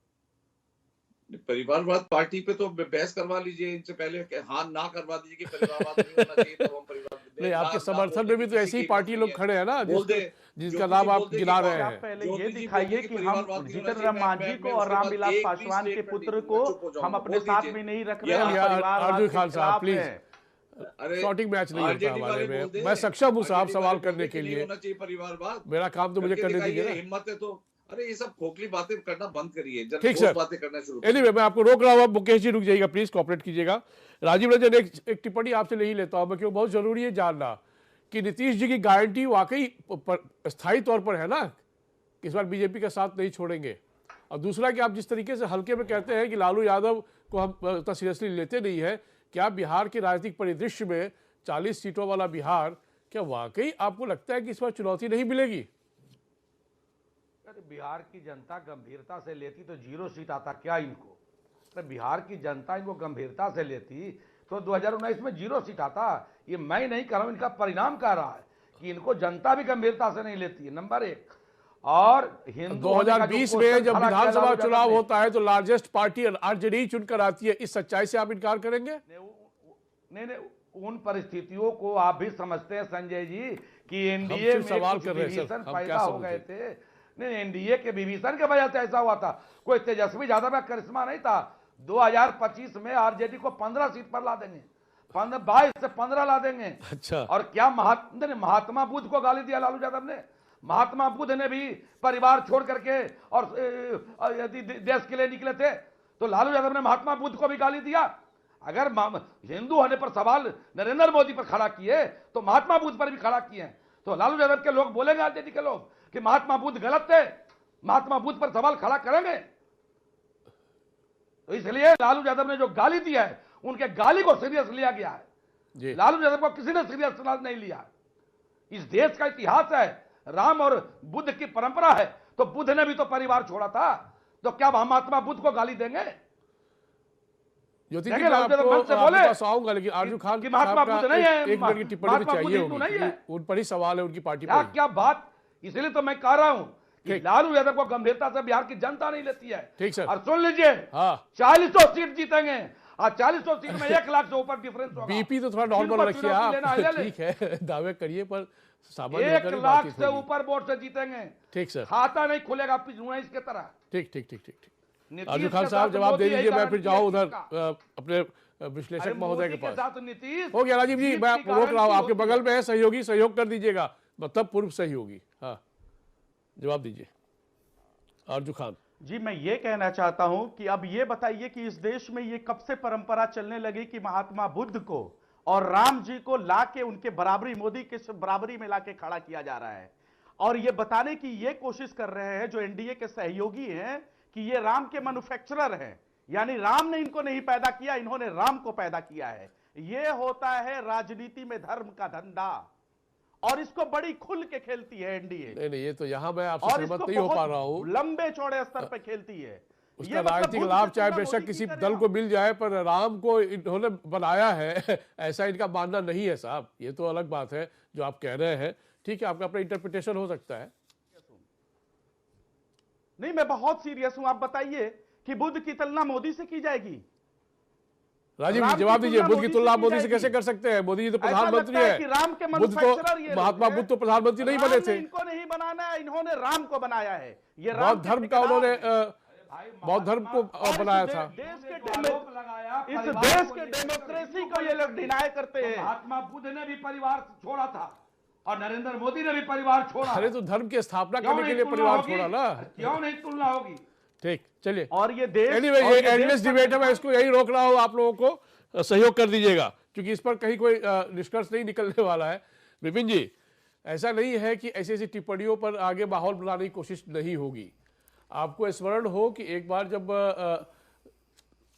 परिवारवाद पार्टी पे तो बहस करवा लीजिए इनसे पहले, हाँ ना करवा दीजिए कि परिवारवाद नहीं होना चाहिए, तो हम परिवार
नहीं, आपके समर्थन में भी तो ऐसे ही पार्टी लोग खड़े हैं ना,
बोल दे,
जिसका नाम आप गिना रहे
आप
हैं।
पहले ये दिखाइए कि हम जीतन राम मांझी को और रामविलास पासवान के पुत्र को हम अपने साथ में नहीं रख रहे हैं,
अर्जुन खान साहब प्लीज,
अरे
शॉटिंग मैच नहीं होता
आरजेडी
हमारे
वाले बोल
में,
दे,
मैं सक्षम हूँ साहब
आरजेडी
सवाल
वाले
करने
बोल दे
के
कि नहीं
लिए,
होना चाहिए परिवारवाद,
मेरा काम तो मुझे
करके
करने
दिखाइए,
दीजिए ना।
हिम्मत है तो। अरे ये सब खोखली बातें करना बंद करिए, जब
ठीक
ठोस
सर,
बातें करना शुरू
एनीवे मैं आपको रोक रहा हूँ, मुकेश जी रुक जाइएगा प्लीज, कोऑपरेट कीजिएगा। राजीव रंजन, एक टिप्पणी आपसे नहीं लेता हूँ मैं, क्योंकि बहुत जरूरी है जानना कि नीतीश जी की गारंटी वाकई स्थायी तौर पर है ना, इस बार बीजेपी का साथ नहीं छोड़ेंगे। और दूसरा कि आप जिस तरीके से हल्के में कहते हैं कि लालू यादव को हम उतना सीरियसली लेते नहीं है, क्या बिहार के राजनीतिक परिदृश्य में 40 सीटों वाला बिहार, क्या वाकई आपको लगता है कि इस बार चुनौती नहीं मिलेगी?
बिहार की जनता गंभीरता से लेती तो 0 सीट आता क्या इनको? तो बिहार की जनता इनको गंभीरता से लेती तो 2019 में 0 सीट आता। ये मैं नहीं कह रहा हूं, इनका परिणाम कह रहा है कि इनको जनता भी गंभीरता से नहीं लेती है, नंबर 1। और हिंदू
2020 में जब विधानसभा चुनाव होता है तो लार्जेस्ट पार्टी आरजेडी चुनकर आती है, इस सच्चाई से आप इनकार करेंगे?
नहीं, उन परिस्थितियों को आप भी समझते हैं संजय जी कि एनडीए में
सवाल
कुछ
कर रहे हैं
विभीषण
सर,
पैदा हो गए थे। नहीं, एनडीए के विभीषण के वजह से ऐसा हुआ था, कोई तेजस्वी यादव का करिश्मा नहीं था। 2025 में आरजेडी को 15 सीट पर ला देंगे, 22 से 15 ला देंगे।
अच्छा,
और क्या महात्मा बुद्ध को गाली दिया लालू यादव ने? महात्मा बुद्ध ने भी परिवार छोड़ करके और यदि देश के लिए निकले थे, तो लालू यादव ने महात्मा बुद्ध को भी गाली दिया। अगर हिंदू होने पर सवाल नरेंद्र मोदी पर खड़ा किए तो महात्मा बुद्ध पर भी खड़ा किए हैं। तो लालू यादव के लोग बोलेंगे, आरजेडी के लोग, कि महात्मा बुद्ध गलत थे, महात्मा बुद्ध पर सवाल खड़ा करेंगे। तो इसलिए लालू यादव ने जो गाली दिया है, उनके गाली को सीरियस लिया गया है। लालू यादव को किसी ने सीरियस नहीं लिया। इस देश का इतिहास है, राम और बुद्ध की परंपरा है, तो बुद्ध ने भी तो परिवार छोड़ा था, तो क्या महात्मा बुद्ध को गाली देंगे?
ज्योति जी मैं आपके पास आऊंगा, लेकिन अर्जुन खान
की महात्मा बुद्ध नहीं है,
एक मिनट की टिप्पणी चाहिए होगी, उन पर ही सवाल है, उनकी पार्टी पर।
क्या बात, इसलिए तो मैं कह रहा हूं कि लालू यादव को गंभीरता से बिहार की जनता नहीं लेती है।
ठीक सर,
और सुन लीजिए, 40 सीट जीतेंगे, और 40 सीट में 1 लाख से ऊपर डिफरेंस होगा।
बीपी तो थोड़ा नॉर्मल रखिए आप, ठीक है, दावे करिए पर सामान्य
1 लाख से ऊपर वोट से जीतेंगे।
ठीक सर,
खाता नहीं खुलेगा पिछुआइस की तरह।
ठीक। अर्जुन खान साहब जवाब दे दीजिए, मैं फिर जाऊं उधर अपने विश्लेषक महोदय के पास। हो गया राजीव जी, मैं रोक रहा हूं, आपके बगल में है सहयोगी, सहयोग कर दीजिएगा, मतलब पूर्व सहयोगी। हाँ, जवाब दीजिए अर्जुन खान
जी। मैं ये कहना चाहता हूं कि अब ये बताइए कि इस देश में ये कब से परंपरा चलने लगी कि महात्मा बुद्ध को और राम जी को लाके उनके बराबरी, मोदी के बराबरी में लाके खड़ा किया जा रहा है, और ये बताने की ये कोशिश कर रहे हैं जो एनडीए के सहयोगी हैं कि ये राम के मैन्युफैक्चरर हैं, यानी राम ने इनको नहीं पैदा किया, इन्होंने राम को पैदा किया है। ये होता है राजनीति में धर्म का धंधा, और इसको बड़ी खुल के खेलती है एनडीए।
नहीं, ये तो यहां मैं आपसे सहमत नहीं हो पा रहा हूं,
लंबे चौड़े स्तर पर खेलती है।
उसका राजनीतिक लाभ चाहे बेशक किसी दल को मिल जाए, पर राम को इन्होंने बनाया है ऐसा इनका मानना नहीं है साहब, ये तो अलग बात है जो आप कह रहे हैं। ठीक है, आपका अपना इंटरप्रिटेशन हो सकता है।
नहीं, मैं बहुत सीरियस हूं। आप बताइए कि बुद्ध की तुलना मोदी से की जाएगी?
राजीव
राम
जी
की
जवाब दीजिए,
तुलना
बुद्ध की
मोदी
तुलना
से की
मोदी से
जाएगी।
कैसे कर सकते हैं? मोदी जी तो
ऐसा
प्रधानमंत्री
लगता है
है।
कि राम के
बुद्ध
मैन्युफैक्चरर ये
तो
लोग
महात्मा
हैं।
बुद्ध तो प्रधानमंत्री नहीं
राम
बने
ने
थे।
इनको नहीं बनाना है, इन्होंने राम को बनाया है। ये राम
बौद्ध
के
धर्म का
ठेकेदार
उन्होंने
हैं।
बौद्ध धर्म को
और
बनाया
इस
था।
देश के डेमोक्रेसी को ये लोग डिनाई करते हैं।
महात्मा बुद्ध ने भी परिवार छोड़ा था और नरेंद्र मोदी ने भी परिवार छोड़ा।
अरे तो धर्म की स्थापना
क्यों
करने के
नहीं
लिए
तुलना
परिवार
होगी?
छोड़ा ना।
क्यों नहीं तुलना होगी?
ठीक, चलिए।
और ये देश
एनीवे
और
ये
देश
एंडलेस
पर
डिबेट है, मैं इसको यही रोक रहा हूँ। आप लोगों को सहयोग कर दीजिएगा क्योंकि इस पर कहीं कोई निष्कर्ष नहीं निकलने वाला है। विपिन जी, ऐसा नहीं है कि ऐसी ऐसी टिप्पणियों पर आगे माहौल बनाने की कोशिश नहीं होगी। आपको स्मरण हो कि एक बार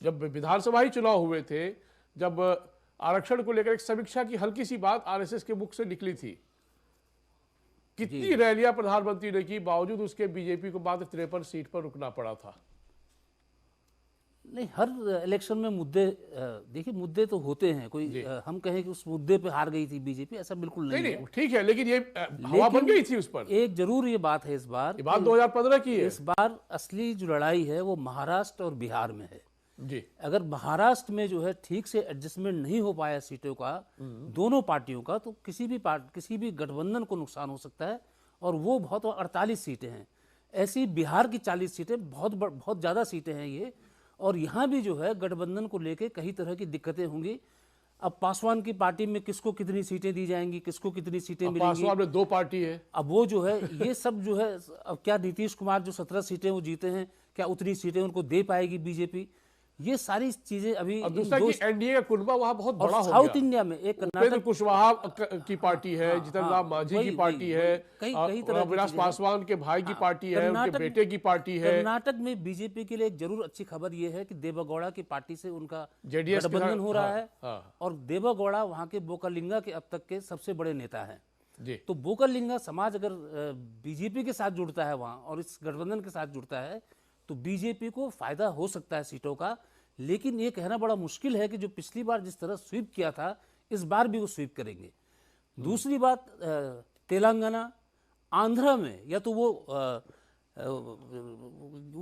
जब विधानसभा ही चुनाव हुए थे, जब आरक्षण को लेकर एक समीक्षा की हल्की सी बात आरएसएस के मुख से निकली थी, कितनी रैलियां प्रधानमंत्री ने की, बावजूद उसके बीजेपी को मात्र 53 सीट पर रुकना पड़ा था।
नहीं, हर इलेक्शन में मुद्दे देखिए, मुद्दे तो होते हैं। कोई हम कहें कि उस मुद्दे पे हार गई थी बीजेपी, ऐसा बिल्कुल नहीं है।
नहीं, ठीक है, लेकिन ये हवा बन गई थी उस पर।
एक जरूर ये बात है इस बार,
ये बात 2015 की है।
इस बार असली जो लड़ाई है वो महाराष्ट्र और बिहार में है
जी।
अगर महाराष्ट्र में जो है ठीक से एडजस्टमेंट नहीं हो पाया सीटों का दोनों पार्टियों का, तो किसी भी गठबंधन को नुकसान हो सकता है। और वो बहुत 48 सीटें हैं ऐसी, बिहार की 40 सीटें, बहुत ज़्यादा सीटें हैं ये। और यहाँ भी जो है गठबंधन को लेके कई तरह की दिक्कतें होंगी। अब पासवान की पार्टी में किसको कितनी सीटें दी जाएंगी, किसको कितनी सीटें मिलेंगी।
पासवान में 2 पार्टी है।
अब वो जो है ये सब जो है, अब क्या नीतीश कुमार जो 17 सीटें वो जीते हैं, क्या उतनी सीटें उनको दे पाएगी बीजेपी? ये सारी चीजें अभी
और दूसरा कि एनडीए का कुनबा वहां बहुत बड़ा हो गया।
साउथ इंडिया में एक
उपेंद्र कुशवाहा की पार्टी है, जितन राम मांझी की पार्टी है,
कई तरह की
विलास
चीजें हैं।
पासवान के भाई की पार्टी है, उनके बेटे की पार्टी है।
कर्नाटक में बीजेपी के लिए एक जरूर अच्छी खबर ये है कि देवेगौड़ा की पार्टी से उनका
जेडीएस
गठबंधन हो रहा है।
हाँ।
और देवेगौड़ा वहां के बोकालिंगा के अब तक के सबसे बड़े नेता हैं।
जी।
तो बोकालिंगा समाज अगर बीजेपी के साथ जुड़ता है वहां और इस गठबंधन के साथ जुड़ता है तो बीजेपी को फायदा हो सकता है सीटों का। लेकिन ये कहना बड़ा मुश्किल है कि जो पिछली बार जिस तरह स्वीप किया था इस बार भी वो स्वीप करेंगे। दूसरी बात, तेलंगाना, आंध्रा में या तो वो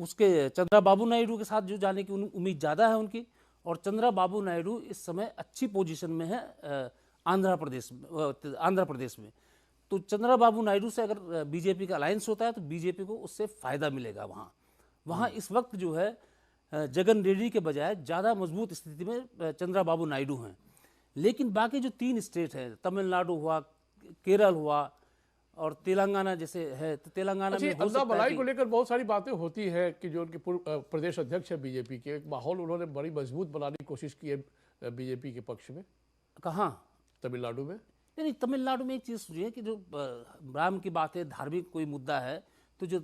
उसके चंद्राबाबू नायडू के साथ जो जाने की उम्मीद ज़्यादा है उनकी। और चंद्राबाबू नायडू इस समय अच्छी पोजीशन में है आंध्र प्रदेश में। तो चंद्राबाबू नायडू से अगर बीजेपी का अलायंस होता है तो बीजेपी को उससे फायदा मिलेगा। वहाँ इस वक्त जो है जगन रेड्डी के बजाय ज़्यादा मजबूत स्थिति में चंद्राबाबू नायडू हैं। लेकिन बाकी जो 3 स्टेट हैं, तमिलनाडु हुआ, केरल हुआ और तेलंगाना जैसे है, तो तेलंगाना में हो सकता है
मलाई को लेकर बहुत सारी बातें होती है कि जो उनके प्रदेश अध्यक्ष है बीजेपी के, एक माहौल उन्होंने बड़ी मजबूत बनाने की कोशिश की है बीजेपी के पक्ष में।
कहाँ?
तमिलनाडु में।
नहीं, तमिलनाडु में एक चीज़ सुनिए कि जो राम की बात है, धार्मिक कोई मुद्दा है, तो जो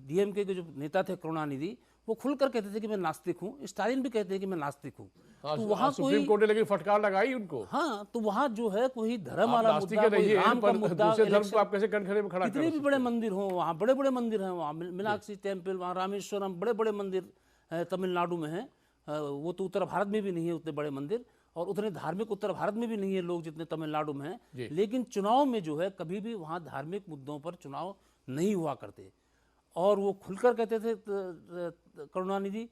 डीएमके के जो नेता थे करुणानिधि, वो खुलकर कहते थे कि मैं नास्तिक हूँ। स्टालिन भी कहते हैं कि मैं नास्तिक हूँ। तो वहाँ
सुप्रीम कोर्ट ने लेकिन फटकार लगाई उनको।
हाँ, तो वहाँ जो है कोई धर्म वाला मुद्दा, कोई राम का मुद्दा,
दूसरे धर्म को आप कैसे कटघरे में खड़ा कर सकते हैं?
कितने भी बड़े मंदिर हों, वहाँ बड़े बड़े मंदिर हैं, वहाँ मीनाक्षी टेम्पल, वहाँ रामेश्वरम, बड़े बड़े मंदिर तमिलनाडु में हैं। वो तो उत्तर भारत में भी नहीं है उतने बड़े मंदिर, और उतने धार्मिक उत्तर भारत में भी नहीं है लोग जितने तमिलनाडु में हैं। लेकिन चुनाव में जो है कभी भी वहाँ धार्मिक मुद्दों पर चुनाव नहीं हुआ करते। और वो खुलकर कहते थे करुणानिधि,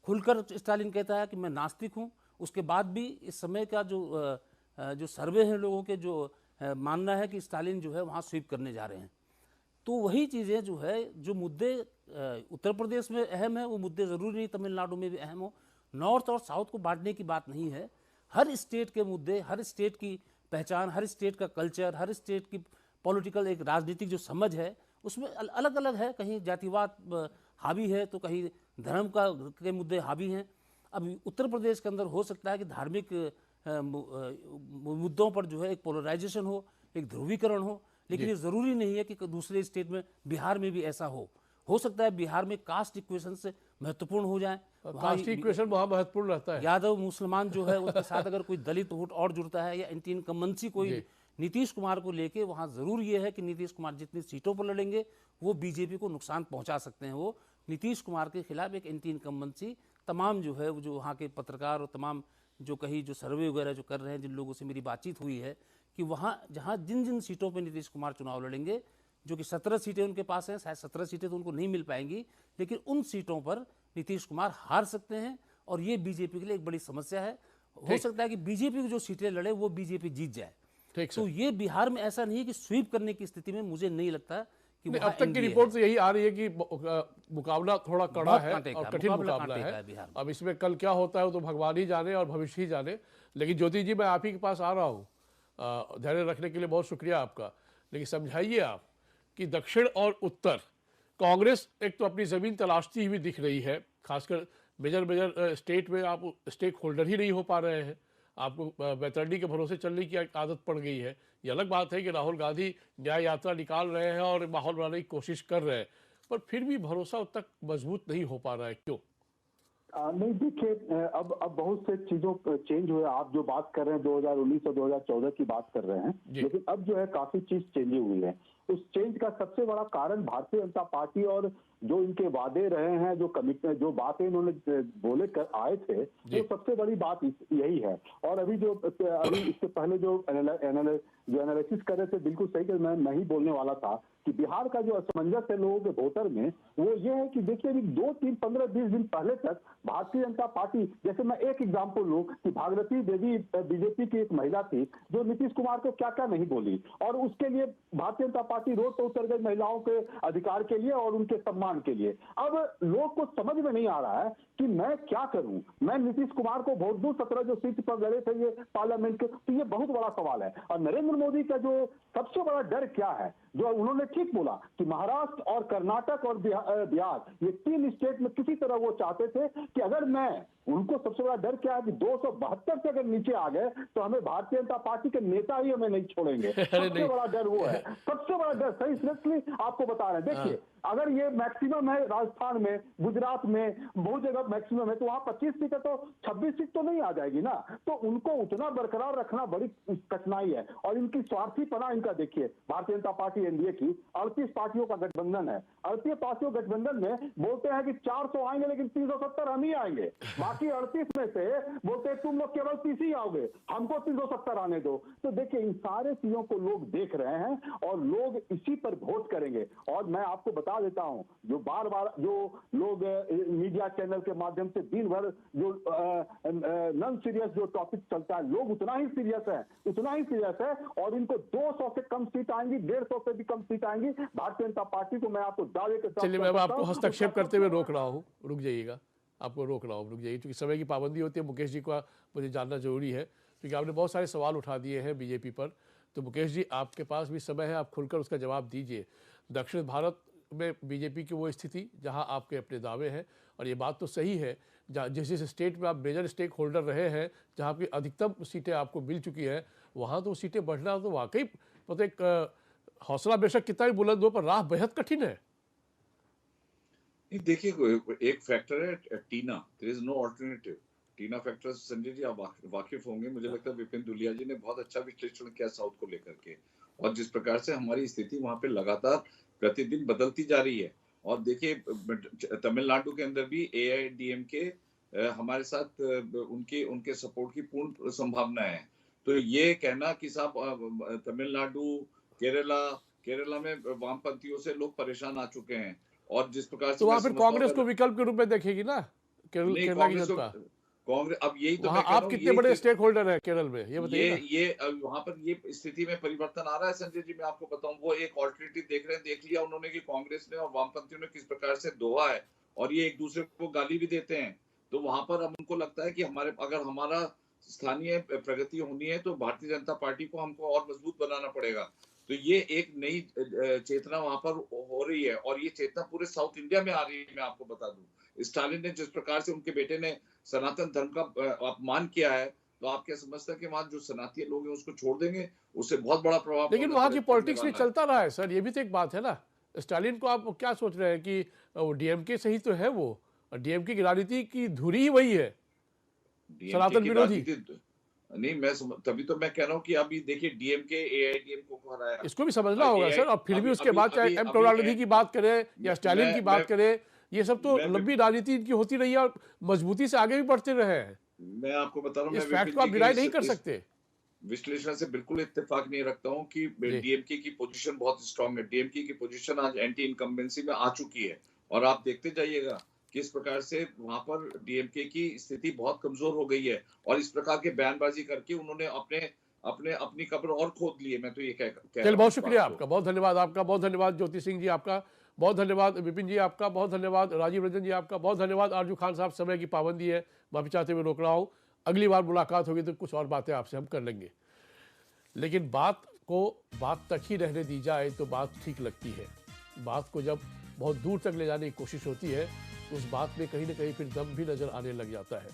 खुलकर स्टालिन कहता है कि मैं नास्तिक हूँ। उसके बाद भी इस समय का जो सर्वे हैं लोगों के, जो मानना है कि स्टालिन जो है वहाँ स्वीप करने जा रहे हैं। तो वही चीज़ें जो है, जो मुद्दे उत्तर प्रदेश में अहम है, वो मुद्दे ज़रूरी नहीं तमिलनाडु में भी अहम हो। नॉर्थ और साउथ को बांटने की बात नहीं है। हर स्टेट के मुद्दे, हर स्टेट की पहचान, हर स्टेट का कल्चर, हर स्टेट की पॉलिटिकल एक राजनीतिक जो समझ है उसमें अलग अलग है। कहीं जातिवाद हावी है तो कहीं धर्म के मुद्दे हावी हैं। अब उत्तर प्रदेश के अंदर हो सकता है कि धार्मिक मुद्दों पर जो है एक पोलराइजेशन हो, एक ध्रुवीकरण हो, लेकिन ये ज़रूरी नहीं है कि दूसरे स्टेट में, बिहार में भी ऐसा हो सकता है बिहार में कास्ट इक्वेशन से महत्वपूर्ण हो जाए।
कास्ट इक्वेशन बहुत महत्वपूर्ण रहता है।
यादव मुसलमान जो है उसके साथ अगर कोई दलित वोट और जुड़ता है या एंटी इनकम्बेंसी कोई नीतीश कुमार को लेके, वहाँ ज़रूर ये है कि नीतीश कुमार जितनी सीटों पर लड़ेंगे वो बीजेपी को नुकसान पहुँचा सकते हैं। वो नीतीश कुमार के खिलाफ एक एंटी इनकम्बेंसी तमाम जो है, जो वहाँ के पत्रकार और तमाम जो कहीं जो सर्वे वगैरह जो कर रहे हैं, जिन लोगों से मेरी बातचीत हुई है कि वहाँ जहाँ जिन सीटों पर नीतीश कुमार चुनाव लड़ेंगे, जो कि 17 सीटें उनके पास हैं, शायद 17 सीटें तो उनको नहीं मिल पाएंगी, लेकिन उन सीटों पर नीतीश कुमार हार सकते हैं और ये बीजेपी के लिए एक बड़ी समस्या है। हो सकता है कि बीजेपी की जो सीटें लड़े वो बीजेपी जीत जाए।
ठीक
तो ये बिहार में ऐसा नहीं है कि स्वीप करने की स्थिति में मुझे नहीं लगता कि
नहीं,
वहाँ
अब तक की
NDA
रिपोर्ट
है।
तो यही आ रही है कि मुकाबला थोड़ा कड़ा
बहुत
है
कांटे का,
और कठिन
मुकाबला
मुकाबला
कांटे का
है।
है बिहार में।
अब इसमें कल क्या होता है वो तो भगवान ही जाने और भविष्य ही जाने। लेकिन ज्योति जी, मैं आप ही के पास आ रहा हूँ, धैर्य रखने के लिए बहुत शुक्रिया आपका। लेकिन समझाइए आप कि दक्षिण और उत्तर कांग्रेस एक तो अपनी ज़मीन तलाशती हुई दिख रही है, खासकर मेजर स्टेट में आप स्टेक होल्डर ही नहीं हो पा रहे हैं, आपको बैतरणी के भरोसे चलने की आदत पड़ गई है। ये अलग बात है कि राहुल गांधी न्याय यात्रा निकाल रहे हैं और माहौल बनाने की कोशिश कर रहे हैं, पर फिर भी भरोसा उतना तक मजबूत नहीं हो पा रहा है। क्यों?
नहीं, देखिए, अब बहुत से चीजों चेंज हुए। आप जो बात कर रहे हैं 2019 और 2014 की बात कर रहे हैं, लेकिन अब जो है काफी चीज चेंज हुई है। उस चेंज का सबसे बड़ा कारण भारतीय जनता पार्टी और जो इनके वादे रहे हैं, जो कमिटमेंट, जो बातें इन्होंने बोले कर आए थे, वो सबसे बड़ी बात यही है। और अभी इससे पहले जो एनालिसिस कर रहे थे, बिल्कुल सही, कि मैं ही बोलने वाला था कि बिहार का जो असमंजस है लोगों के वोटर में, वो ये है कि देखिए अभी 2, 3, 15, 20 दिन पहले तक भारतीय जनता पार्टी, जैसे मैं एक एग्जांपल लूं कि भागीरथी देवी बीजेपी की एक महिला थी जो नीतीश कुमार को क्या क्या नहीं बोली, और उसके लिए भारतीय जनता पार्टी रोड पर उतर गई महिलाओं के अधिकार के लिए और उनके सम्मान के लिए। अब लोग को समझ में नहीं आ रहा है कि मैं क्या करूं, मैं नीतीश कुमार को वोट दूं, 17 जो सीट पर लड़े थे ये पार्लियामेंट के, तो ये बहुत बड़ा सवाल है। और नरेंद्र मोदी का जो सबसे बड़ा डर क्या है, जो उन्होंने ठीक बोला कि महाराष्ट्र और कर्नाटक और बिहार, ये 3 स्टेट में किसी तरह वो चाहते थे कि अगर उनको सबसे बड़ा डर क्या है कि 272 से अगर नीचे आ गए तो हमें भारतीय जनता पार्टी के नेता ही हमें नहीं छोड़ेंगे। सबसे बड़ा डर वो है, सबसे बड़ा डर। सही सीरियसली आपको बता रहे हैं। देखिए, अगर ये मैक्सिमम है राजस्थान में, गुजरात में, बहुत जगह मैक्सिमम है, तो वहां 25 सीट है, तो 26 सीट तो नहीं आ जाएगी ना। तो उनको उतना बरकरार रखना बड़ी कठिनाई है। और इनकी स्वार्थीपना इनका देखिए, भारतीय जनता पार्टी एनडीए की 38 पार्टियों का गठबंधन है। 38 पार्टियों गठबंधन में बोलते हैं कि 400 आएंगे, लेकिन 370 हम ही आएंगे। बाकी 38 में से बोलते हैं तुम लोग केवल 30 ही आओगे, हमको 370 आने दो। तो देखिए, इन सारे चीजों को लोग देख रहे हैं और लोग इसी पर वोट करेंगे। और मैं आपको बता देता हूं, जो बार बार जो लोग मीडिया चैनल के माध्यम से दिन भर जो नॉन सीरियस जो टॉपिक चलता है, लोग उतना ही सीरियस है और इनको 200 से कम सीट आएंगी, 150 से भी कम सीट आएंगी भारतीय जनता पार्टी को। मैं आपको दावे के साथ,
चलिए, मैं आपको हस्तक्षेप करते हुए रोक रहा हूँ, रुक जाइएगा, आपको रोक रहा हूँ, रुक जाइए, क्योंकि समय की पाबंदी होती है। मुकेश जी का मुझे जानना जरूरी है, क्योंकि आपने बहुत सारे सवाल उठा दिए हैं बीजेपी पर। तो मुकेश जी, आपके पास भी समय है, आप खुलकर उसका जवाब दीजिए। दक्षिण भारत में बीजेपी की वो स्थिति जहां आपके अपने दावे हैं, और ये बात तो सही है, जिस जिस स्टेट में आप मेजर स्टेक होल्डर रहे हैं, जहां की अधिकतम सीटें आपको मिल चुकी है, वहां तो सीटें बढ़ना तो वाकई मतलब एक हौसला बेशक कितना भी बुलंद हो, पर राह बेहद कठिन है।
देखिए, एक फैक्टर है TINA, there is no alternative. TINA factor, Sanjay ji आप वाकिफ होंगे, मुझे लगता है विपिन दुलिया जी ने बहुत अच्छा विश्लेषण किया साउथ को लेकर के, और जिस प्रकार से हमारी स्थिति वहां पे लगातार प्रतिदिन बदलती जा रही है। और देखिए, तमिलनाडु के अंदर भी AIADMK हमारे साथ उनके सपोर्ट की पूर्ण संभावना है। तो ये कहना कि साहब तमिलनाडु, केरला में वामपंथियों से लोग परेशान आ चुके हैं, और जिस प्रकार से
तो वहां फिर कांग्रेस को विकल्प के रूप में देखेगी ना केरला की जनता।
कांग्रेस, अब यही तो
वहां आप कितने बड़े स्टेक होल्डर है केरल में, ये बताइए।
ये वहां पर ये स्थिति में परिवर्तन आ रहा है संजय जी। मैं आपको बताऊं, वो एक ऑल्टरनेटिव देख लिया उन्होंने कि कांग्रेस ने और वामपंथियों ने किस प्रकार से दोहा है, और ये एक दूसरे को गाली भी देते हैं। तो वहां पर अब उनको लगता है कि अगर हमारा स्थानीय प्रगति होनी है तो भारतीय जनता पार्टी को हमको और मजबूत बनाना पड़ेगा। तो ये एक नई चेतना वहां पर हो रही है, और ये चेतना पूरे साउथ इंडिया में आ रही है। मैं आपको बता दूं, स्टालिन ने जिस प्रकार से उनके बेटे ने सनातन धर्म का अपमान किया है, तो आप क्या समझते हैं कि वहां जो सनातनीय लोग हैं उसको छोड़ देंगे? उससे बहुत बड़ा प्रभाव।
लेकिन वहां की पॉलिटिक्स में चलता रहा है सर, ये भी तो एक बात है ना। स्टालिन को आप क्या सोच रहे हैं कि DMK से ही तो है वो, और DMK की राजनीति की धुरी ही वही है, सनातन विरोधी।
नहीं, तभी तो मैं कह रहा हूँ कि अभी देखिए DMK AIADMK को हराया,
इसको भी समझना होगा सर। और फिर भी उसके बाद चाहे M करुणानिधि की बात करें या स्टालिन की बात करें, ये सब तो लंबी राजनीति इनकी होती रही है और मजबूती से आगे भी बढ़ते रहे हैं।
मैं आपको बता रहा हूँ,
इस फैक्ट को आप डिनाई नहीं कर सकते।
विश्लेषण से बिल्कुल इत्तेफाक नहीं रखता हूँ कि DMK की पोजीशन बहुत स्ट्रांग है। DMK की पोजीशन आज एंटी इनकम्बेंसी में आ चुकी है, और आप देखते जाइएगा किस प्रकार से वहां पर डीएमके की स्थिति बहुत कमजोर हो गई है और इस प्रकार के बयानबाजी करके उन्होंने अपनी कब्र और खोद ली है। मैं तो ये कह
चलिए, बहुत शुक्रिया आपका, बहुत धन्यवाद आपका, बहुत धन्यवाद ज्योति सिंह जी आपका, बहुत धन्यवाद विपिन जी आपका, बहुत धन्यवाद राजीव रंजन जी आपका, बहुत धन्यवाद आरजू खान साहब। समय की पाबंदी है, माफी चाहते हुए रोक रहा हूँ। अगली बार मुलाकात होगी तो कुछ और बातें आपसे हम कर लेंगे, लेकिन बात को बात तक ही रहने दी जाए तो बात ठीक लगती है। बात को जब बहुत दूर तक ले जाने की कोशिश होती है तो उस बात में कहीं ना कहीं फिर दम भी नजर आने लग जाता है।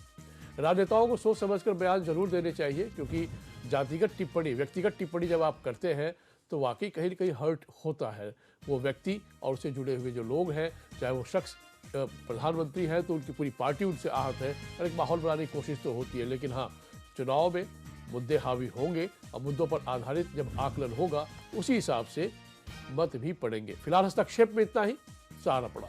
राजनेताओं को सोच समझकर बयान जरूर देने चाहिए, क्योंकि जातिगत टिप्पणी, व्यक्तिगत टिप्पणी जब आप करते हैं तो वाकई कहीं ना कहीं हर्ट होता है वो व्यक्ति और उससे जुड़े हुए जो लोग हैं, चाहे वो शख्स प्रधानमंत्री हैं तो उनकी पूरी पार्टी उनसे आहत है और एक माहौल बनाने की कोशिश तो होती है। लेकिन हाँ, चुनाव में मुद्दे हावी होंगे और मुद्दों पर आधारित जब आकलन होगा उसी हिसाब से मत भी पड़ेंगे। फिलहाल हस्तक्षेप में इतना ही। सहारा पड़ा।